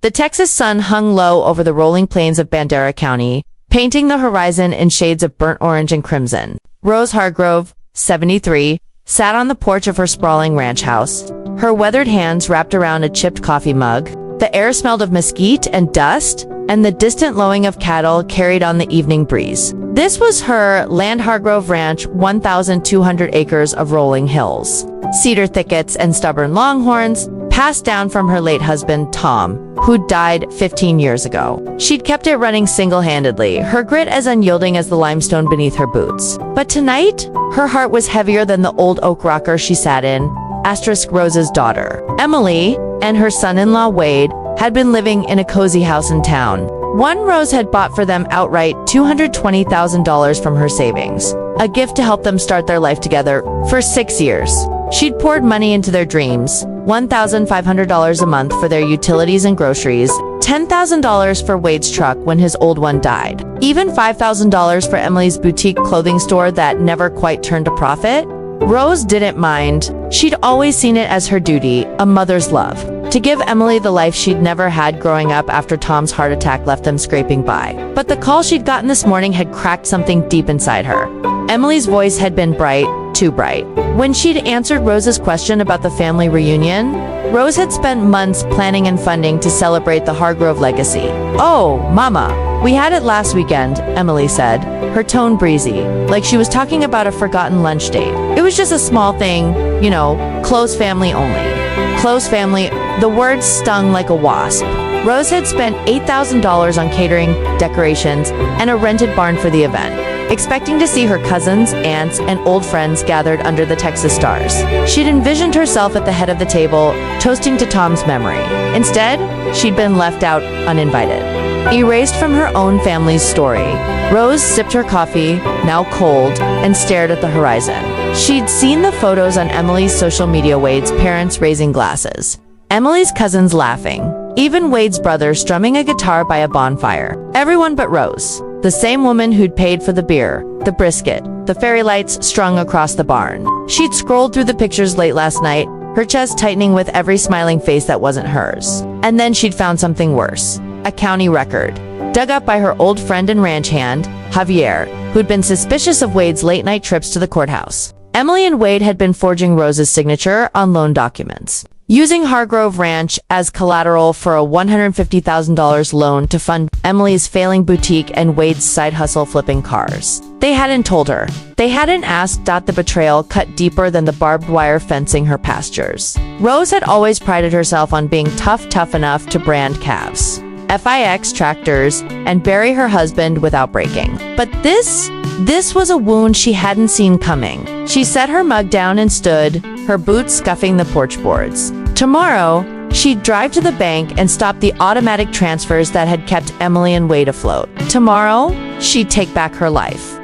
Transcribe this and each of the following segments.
The Texas sun hung low over the rolling plains of Bandera County, painting the horizon in shades of burnt orange and crimson. Rose Hargrove, 73, sat on the porch of her sprawling ranch house, her weathered hands wrapped around a chipped coffee mug. The air smelled of mesquite and dust, and the distant lowing of cattle carried on the evening breeze. This was her Land Hargrove Ranch, 1,200 acres of rolling hills, cedar thickets, and stubborn longhorns, passed down from her late husband, Tom, who died 15 years ago. She'd kept it running single-handedly, her grit as unyielding as the limestone beneath her boots. But tonight, her heart was heavier than the old oak rocker she sat in. Rose's daughter, Emily, and her son-in-law, Wade, had been living in a cozy house in town. One Rose had bought for them outright $220,000 from her savings, a gift to help them start their life together. For 6 years, she'd poured money into their dreams, $1,500 a month for their utilities and groceries, $10,000 for Wade's truck when his old one died, even $5,000 for Emily's boutique clothing store that never quite turned a profit. Rose didn't mind. She'd always seen it as her duty, a mother's love, to give Emily the life she'd never had growing up after Tom's heart attack left them scraping by. But the call she'd gotten this morning had cracked something deep inside her. Emily's voice had been bright, too bright. When she'd answered Rose's question about the family reunion, Rose had spent months planning and funding to celebrate the Hargrove legacy. "Oh, Mama, we had it last weekend," Emily said, her tone breezy, like she was talking about a forgotten lunch date. "It was just a small thing, you know, close family only." Close family, the words stung like a wasp. Rose had spent $8,000 on catering, decorations, and a rented barn for the event, expecting to see her cousins, aunts, and old friends gathered under the Texas stars. She'd envisioned herself at the head of the table, toasting to Tom's memory. Instead, she'd been left out uninvited, erased from her own family's story. Rose sipped her coffee, now cold, and stared at the horizon. She'd seen the photos on Emily's social media, Wade's parents raising glasses, Emily's cousins laughing, even Wade's brother strumming a guitar by a bonfire. Everyone but Rose, the same woman who'd paid for the beer, the brisket, the fairy lights strung across the barn. She'd scrolled through the pictures late last night, her chest tightening with every smiling face that wasn't hers. And then she'd found something worse, a county record, dug up by her old friend and ranch hand, Javier, who'd been suspicious of Wade's late-night trips to the courthouse. Emily and Wade had been forging Rose's signature on loan documents, using Hargrove Ranch as collateral for a $150,000 loan to fund Emily's failing boutique and Wade's side hustle flipping cars. They hadn't told her. They hadn't asked. The betrayal cut deeper than the barbed wire fencing her pastures. Rose had always prided herself on being tough enough to brand calves, FIX tractors, and bury her husband without breaking. But this was a wound she hadn't seen coming. She set her mug down and stood, her boots scuffing the porch boards. Tomorrow, she'd drive to the bank and stop the automatic transfers that had kept Emily and Wade afloat. Tomorrow, she'd take back her life.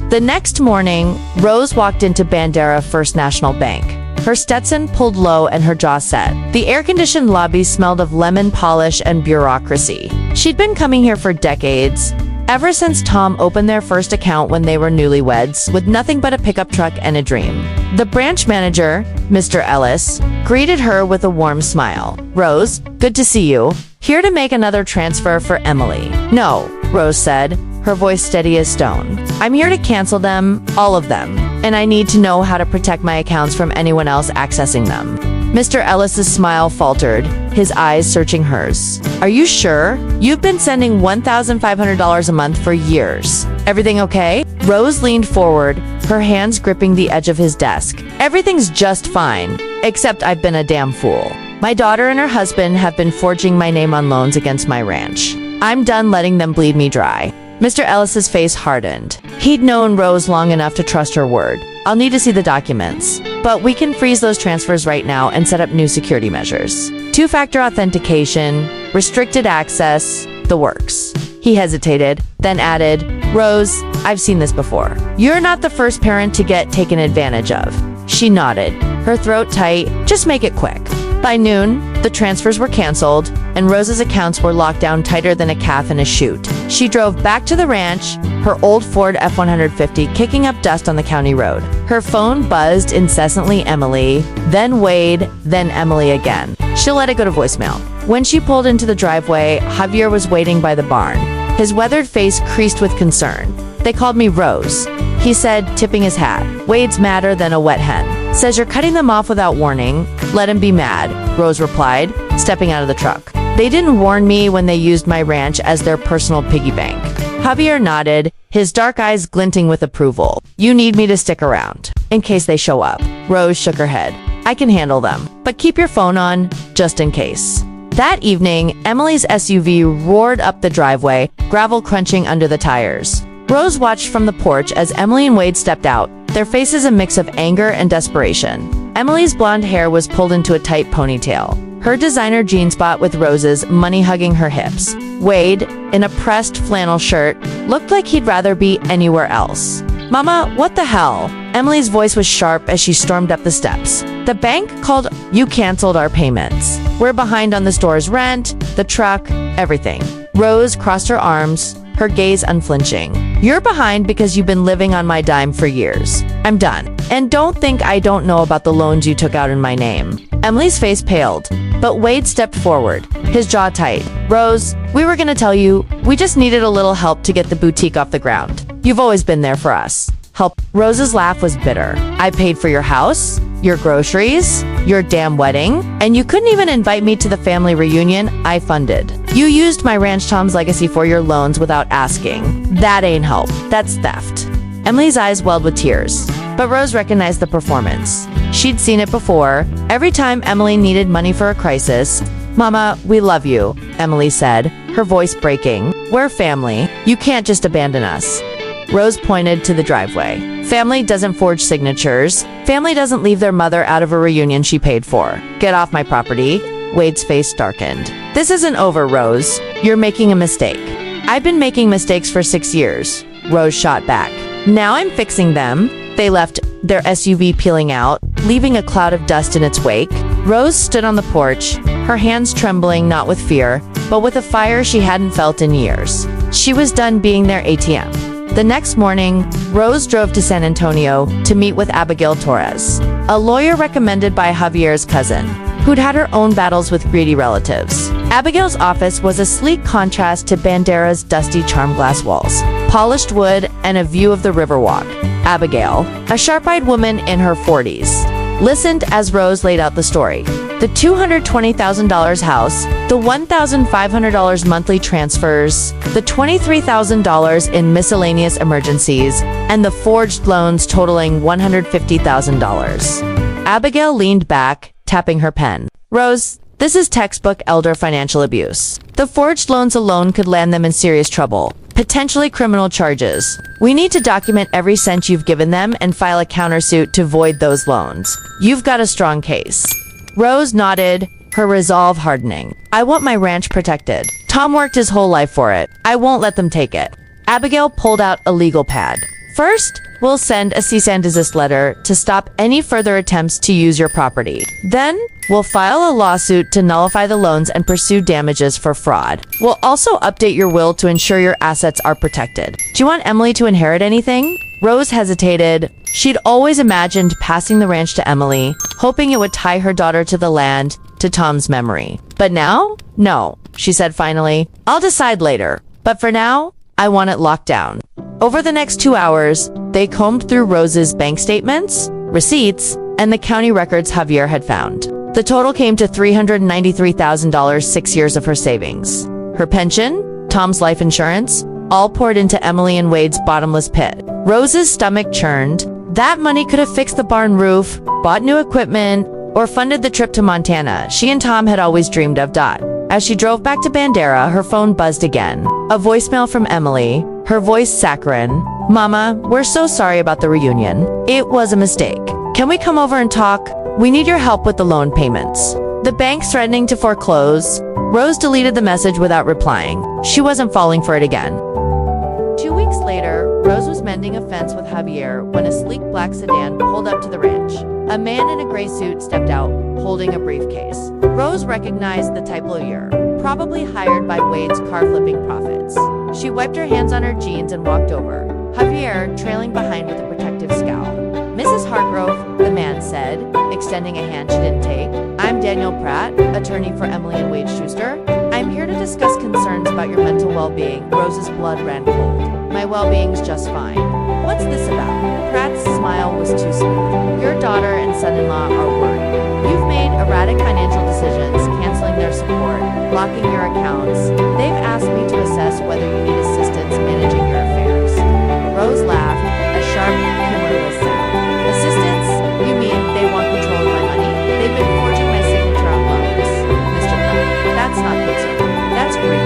The next morning, Rose walked into Bandera First National Bank, her Stetson pulled low and her jaw set. The air-conditioned lobby smelled of lemon polish and bureaucracy. She'd been coming here for decades, ever since Tom opened their first account when they were newlyweds, with nothing but a pickup truck and a dream. The branch manager, Mr. Ellis, greeted her with a warm smile. "Rose, good to see you. Here to make another transfer for Emily." "No," Rose said, her voice steady as stone. "I'm here to cancel them, all of them, and I need to know how to protect my accounts from anyone else accessing them." Mr. Ellis's smile faltered, his eyes searching hers. "Are you sure? You've been sending $1,500 a month for years. Everything okay?" Rose leaned forward, her hands gripping the edge of his desk. "Everything's just fine, except I've been a damn fool. My daughter and her husband have been forging my name on loans against my ranch. I'm done letting them bleed me dry." Mr. Ellis's face hardened. He'd known Rose long enough to trust her word. "I'll need to see the documents, but we can freeze those transfers right now and set up new security measures. Two-factor authentication, restricted access, the works." He hesitated, then added, "Rose, I've seen this before. You're not the first parent to get taken advantage of." She nodded, her throat tight. "Just make it quick." By noon, the transfers were canceled, and Rose's accounts were locked down tighter than a calf in a chute. She drove back to the ranch, her old Ford F-150 kicking up dust on the county road. Her phone buzzed incessantly. Emily, then Wade, then Emily again. She'll let it go to voicemail. When she pulled into the driveway, Javier was waiting by the barn. His weathered face creased with concern. "They called me Rose," he said, tipping his hat. "Wade's madder than a wet hen. Says you're cutting them off without warning. Let him be mad," Rose replied, stepping out of the truck. "They didn't warn me when they used my ranch as their personal piggy bank." Javier nodded, his dark eyes glinting with approval. "You need me to stick around in case they show up." Rose shook her head. "I can handle them, but keep your phone on, just in case." That evening, Emily's SUV roared up the driveway, gravel crunching under the tires. Rose watched from the porch as Emily and Wade stepped out, their faces a mix of anger and desperation. Emily's blonde hair was pulled into a tight ponytail, her designer jeans bought with roses money-hugging her hips. Wade, in a pressed flannel shirt, looked like he'd rather be anywhere else. "Mama, what the hell?" Emily's voice was sharp as she stormed up the steps. "The bank called. You canceled our payments. We're behind on the store's rent, the truck, everything." Rose crossed her arms, her gaze unflinching. "You're behind because you've been living on my dime for years. I'm done. And don't think I don't know about the loans you took out in my name." Emily's face paled, but Wade stepped forward, his jaw tight. "Rose, we were gonna tell you, we just needed a little help to get the boutique off the ground. You've always been there for us. Help." Rose's laugh was bitter. "I paid for your house, your groceries, your damn wedding, and you couldn't even invite me to the family reunion I funded. You used my ranch Tom's legacy for your loans without asking. That ain't help. That's theft." Emily's eyes welled with tears, but Rose recognized the performance. She'd seen it before. Every time Emily needed money for a crisis. "Mama, we love you," Emily said, her voice breaking. "We're family. You can't just abandon us." Rose pointed to the driveway. "Family doesn't forge signatures. Family doesn't leave their mother out of a reunion she paid for. Get off my property." Wade's face darkened. "This isn't over, Rose. You're making a mistake." "I've been making mistakes for 6 years," Rose shot back. "Now I'm fixing them." They left, their SUV peeling out, leaving a cloud of dust in its wake. Rose stood on the porch, her hands trembling not with fear, but with a fire she hadn't felt in years. She was done being their ATM. The next morning, Rose drove to San Antonio to meet with Abigail Torres, a lawyer recommended by Javier's cousin, who'd had her own battles with greedy relatives. Abigail's office was a sleek contrast to Bandera's dusty charm glass walls, polished wood, and a view of the Riverwalk. Abigail, a sharp-eyed woman in her 40s, listened as Rose laid out the story. The $220,000 house, the $1,500 monthly transfers, the $23,000 in miscellaneous emergencies, and the forged loans totaling $150,000. Abigail leaned back, tapping her pen. "Rose, this is textbook elder financial abuse. The forged loans alone could land them in serious trouble, potentially criminal charges. We need to document every cent you've given them and file a countersuit to void those loans. You've got a strong case." Rose nodded, her resolve hardening. "I want my ranch protected. Tom worked his whole life for it. I won't let them take it." Abigail pulled out a legal pad. "First, we'll send a cease and desist letter to stop any further attempts to use your property. Then, we'll file a lawsuit to nullify the loans and pursue damages for fraud. We'll also update your will to ensure your assets are protected." "Do you want Emily to inherit anything?" Rose hesitated. She'd always imagined passing the ranch to Emily, hoping it would tie her daughter to the land, to Tom's memory. "But now? No," she said finally. "I'll decide later. But for now, I want it locked down." Over the next 2 hours, they combed through Rose's bank statements, receipts, and the county records Javier had found. The total came to $393,000, 6 years of her savings. Her pension, Tom's life insurance, all poured into Emily and Wade's bottomless pit. Rose's stomach churned. That money could have fixed the barn roof, bought new equipment, or funded the trip to Montana she and Tom had always dreamed of. As she drove back to Bandera, her phone buzzed again. A voicemail from Emily, her voice saccharine. "Mama, we're so sorry about the reunion. It was a mistake. Can we come over and talk? We need your help with the loan payments. The bank's threatening to foreclose." Rose deleted the message without replying. She wasn't falling for it again. 2 weeks later, Rose was mending a fence with Javier when a sleek black sedan pulled up to the ranch. A man in a gray suit stepped out, holding a briefcase. Rose recognized the type lawyer, probably hired by Wade's car-flipping profits. She wiped her hands on her jeans and walked over, Javier trailing behind with a protective scowl. Mrs. Hargrove, the man said, extending a hand she didn't take. I'm Daniel Pratt, attorney for Emily and Wade Schuster. I'm here to discuss concerns about your mental well-being. Rose's blood ran cold. My well-being's just fine. What's this about? Pratt's smile was too smooth. Your daughter and son-in-law are worried. You've made erratic financial decisions, canceling their support, blocking your accounts. They've asked me to assess whether you need assistance managing your affairs. Rose laughed, a sharp, humorless sound. Assistance? You mean they want control of my money? They've been forging my signature on loans. Mr. Pratt, that's not concern. That's great.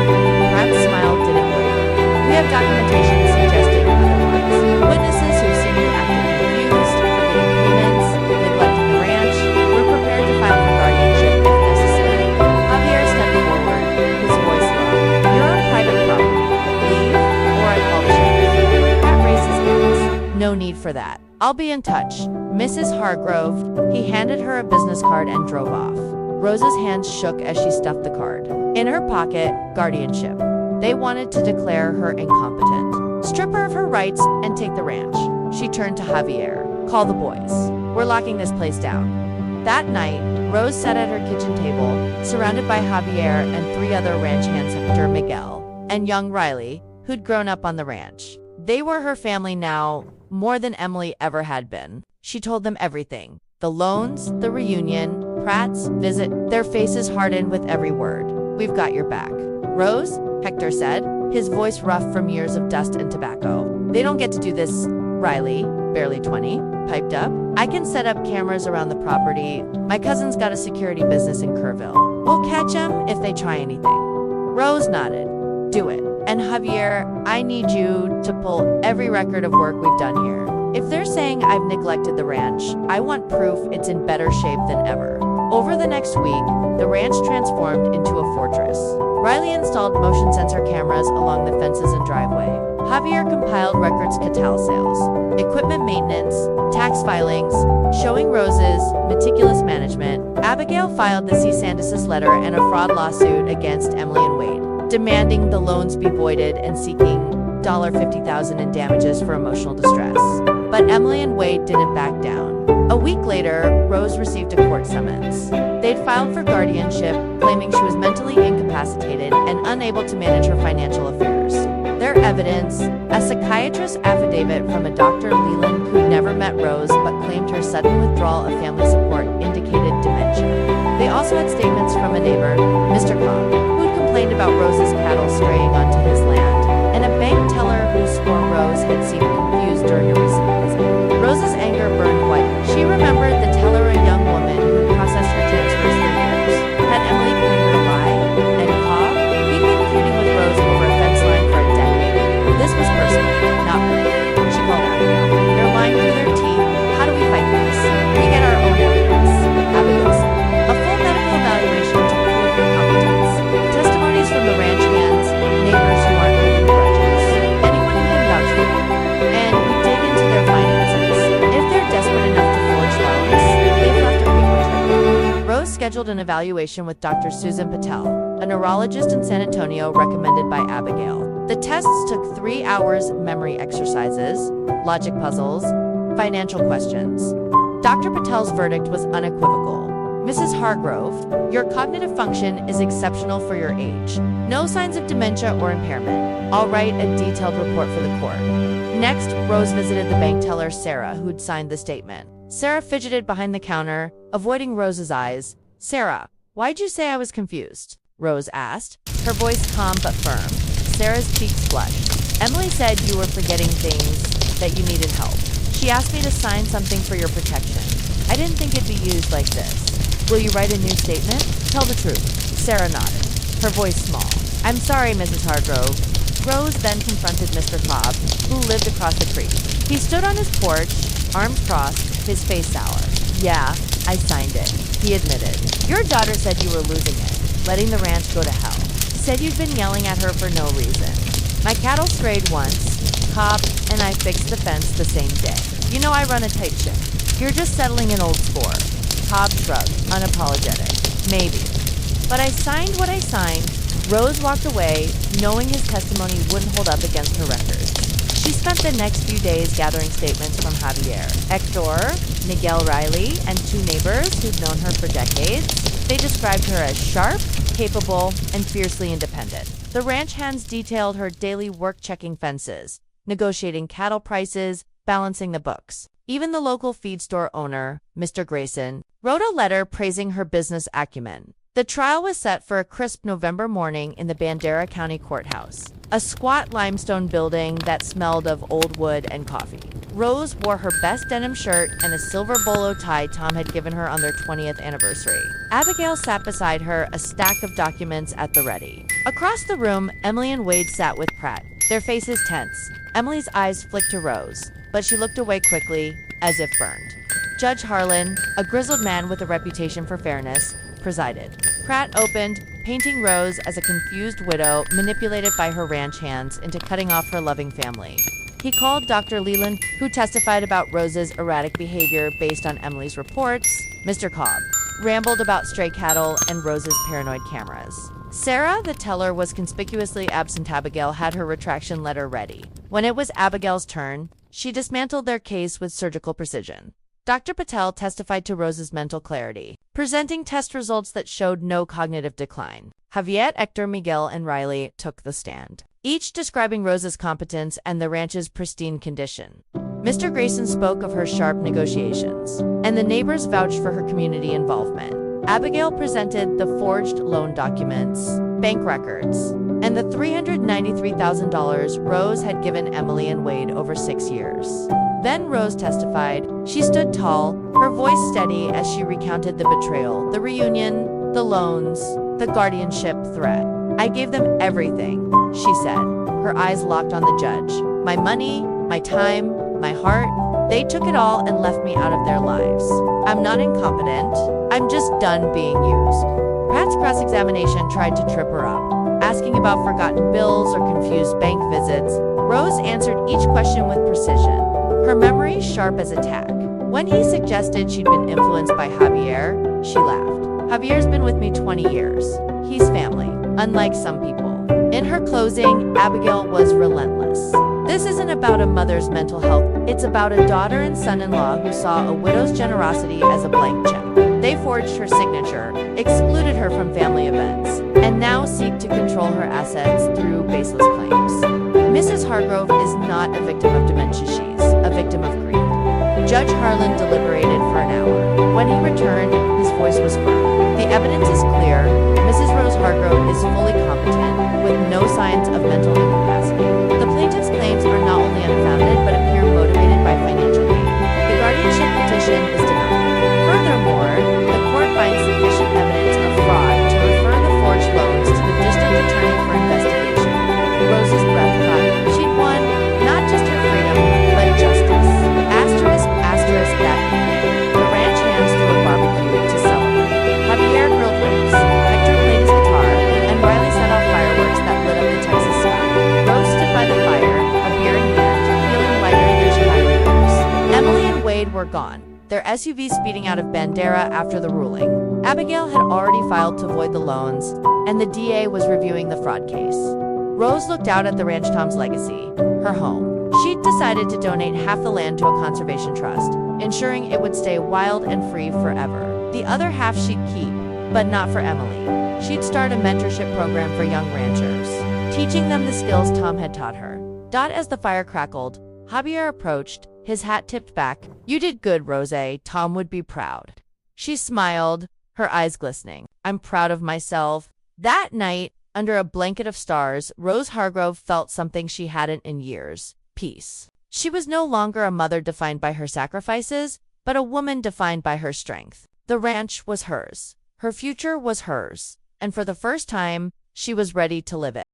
Pratt's smile didn't waver. We have documentation suggesting otherwise. Witnesses who've seen you acting confused, forgetting payments, neglecting the ranch. We're prepared to file for guardianship if necessary. Javier stepped forward, his voice low. You're on private property. Leave, or I call the sheriff. Pratt raised his hands. No need for that. I'll be in touch. Mrs. Hargrove, he handed her a business card and drove off. Rose's hands shook as she stuffed the card. In her pocket, guardianship. They wanted to declare her incompetent, strip her of her rights, and take the ranch. She turned to Javier. Call the boys. We're locking this place down. That night, Rose sat at her kitchen table, surrounded by Javier and 3 other ranch hands, Hector, Miguel, and young Riley, who'd grown up on the ranch. They were her family now, more than Emily ever had been. She told them everything. The loans, the reunion, Pratt's visit. Their faces hardened with every word. We've got your back. Rose, Hector said, his voice rough from years of dust and tobacco. They don't get to do this. Riley, barely 20, piped up. I can set up cameras around the property. My cousin's got a security business in Kerrville. We'll catch them if they try anything. Rose nodded. Do it. And Javier, I need you to pull every record of work we've done here. If they're saying I've neglected the ranch, I want proof it's in better shape than ever. Over the next week, the ranch transformed into a fortress. Riley installed motion sensor cameras along the fences and driveway. Javier compiled records, cattle sales, equipment maintenance, tax filings, showing Rose's meticulous management. Abigail filed the cease and desist letter and a fraud lawsuit against Emily and Wade, demanding the loans be voided and seeking $50,000 in damages for emotional distress. But Emily and Wade didn't back down. A week later, Rose received a court summons. They'd filed for guardianship, claiming she was mentally incapacitated and unable to manage her financial affairs. Their evidence, a psychiatrist's affidavit from a Dr. Leland who'd never met Rose but claimed her sudden withdrawal of family support indicated dementia. They also had statements from a neighbor, Mr. Cobb, who'd complained about Rose's cattle straying onto his land, and a bank teller who swore Rose had seemed confused during a recent visit. Rose's anger burned white. She remembered the teller, a young woman who processed her transfers for years. Had Emily paid her a lie? And Cobb? He'd been feuding with Rose over a fence line for a decade. This was personal, not personal. She called Abigail. They're lying through their teeth. How do we fight this? We get our own evidence. Abigail said. A full medical evaluation to prove your competence. Testimonies from the ranch hands, neighbors who aren't holding grudges, anyone who can vouch for them. And we dig into their finances. If they're desperate enough to forge loans, they've left a paper trail. Rose scheduled an evaluation with Dr. Susan Patel, a neurologist in San Antonio recommended by Abigail. The tests took 3 hours, memory exercises, logic puzzles, financial questions. Dr. Patel's verdict was unequivocal. Mrs. Hargrove, your cognitive function is exceptional for your age. No signs of dementia or impairment. I'll write a detailed report for the court. Next, Rose visited the bank teller, Sarah, who'd signed the statement. Sarah fidgeted behind the counter, avoiding Rose's eyes. Sarah, why'd you say I was confused? Rose asked, her voice calm but firm. Sarah's cheeks flushed. Emily said you were forgetting things, that you needed help. She asked me to sign something for your protection. I didn't think it'd be used like this. Will you write a new statement? Tell the truth. Sarah nodded, her voice small. I'm sorry, Mrs. Hargrove. Rose then confronted Mr. Cobb, who lived across the creek. He stood on his porch, arms crossed, his face sour. Yeah, I signed it, he admitted. Your daughter said you were losing it, letting the ranch go to hell. Said you'd been yelling at her for no reason. My cattle strayed once. Cobb and I fixed the fence the same day. You know I run a tight ship. You're just settling an old score. Cobb shrugged, unapologetic. Maybe. But I signed what I signed. Rose walked away, knowing his testimony wouldn't hold up against her records. She spent the next few days gathering statements from Javier, Hector, Miguel Riley, and two neighbors who'd known her for decades. They described her as sharp, capable, and fiercely independent. The ranch hands detailed her daily work checking fences, negotiating cattle prices, balancing the books. Even the local feed store owner, Mr. Grayson, wrote a letter praising her business acumen. The trial was set for a crisp November morning in the Bandera County Courthouse, a squat limestone building that smelled of old wood and coffee. Rose wore her best denim shirt and a silver bolo tie Tom had given her on their 20th anniversary. Abigail sat beside her, a stack of documents at the ready. Across the room, Emily and Wade sat with Pratt, their faces tense. Emily's eyes flicked to Rose, but she looked away quickly, as if burned. Judge Harlan, a grizzled man with a reputation for fairness, presided. Pratt opened, painting Rose as a confused widow manipulated by her ranch hands into cutting off her loving family. He called Dr. Leland, who testified about Rose's erratic behavior based on Emily's reports. Mr. Cobb rambled about stray cattle and Rose's paranoid cameras. Sarah, the teller, was conspicuously absent. Abigail had her retraction letter ready. When it was Abigail's turn, she dismantled their case with surgical precision. Dr. Patel testified to Rose's mental clarity, presenting test results that showed no cognitive decline. Javier, Hector, Miguel, and Riley took the stand, each describing Rose's competence and the ranch's pristine condition. Mr. Grayson spoke of her sharp negotiations, and the neighbors vouched for her community involvement. Abigail presented the forged loan documents, bank records, and the $393,000 Rose had given Emily and Wade over 6 years. Then Rose testified. She stood tall, her voice steady as she recounted the betrayal, the reunion, the loans, the guardianship threat. "I gave them everything," she said, her eyes locked on the judge. "My money, my time, my heart. They took it all and left me out of their lives. I'm not incompetent. I'm just done being used." Pratt's cross-examination tried to trip her up, asking about forgotten bills or confused bank visits. Rose answered each question with precision, her memory sharp as a tack. When he suggested she'd been influenced by Javier, she laughed. "Javier's been with me 20 years. He's family, unlike some people." In her closing, Abigail was relentless. "This isn't about a mother's mental health. It's about a daughter and son-in-law who saw a widow's generosity as a blank check. They forged her signature, excluded her from family events, and now seek to control her assets through baseless claims." Mrs. Hargrove is not a victim of dementia, she's a victim of greed. Judge Harlan deliberated for an hour. When he returned, his voice was firm. "The evidence is clear. Mrs. Rose Hargrove is fully competent, with no signs of mental incapacity. The plaintiff's claims are not only unfounded, but appear motivated by financial gain. The guardianship petition is denied. Furthermore, the court finds sufficient evidence of fraud to refer the forged loans to the district attorney for investigation." Rose's breath caught. She'd won not just her freedom, but justice. Asterisk, asterisk, that evening, the ranch hands threw a barbecue to celebrate. Javier grilled ribs, Hector played his guitar, and Riley set off fireworks that lit up the Texas sky. Rose stood by the fire, a beer in hand, feeling lighter than she had in years. Emily and Wade were gone, their SUV speeding out of Bandera after the ruling. Abigail had already filed to void the loans, and the DA was reviewing the fraud case. Rose looked out at the ranch Tom's legacy, her home. She'd decided to donate half the land to a conservation trust, ensuring it would stay wild and free forever. The other half she'd keep, but not for Emily. She'd start a mentorship program for young ranchers, teaching them the skills Tom had taught her. As the fire crackled, Javier approached, his hat tipped back. "You did good, Rose. Tom would be proud." She smiled, her eyes glistening. "I'm proud of myself." That night, under a blanket of stars, Rose Hargrove felt something she hadn't in years: peace. She was no longer a mother defined by her sacrifices, but a woman defined by her strength. The ranch was hers. Her future was hers. And for the first time, she was ready to live it.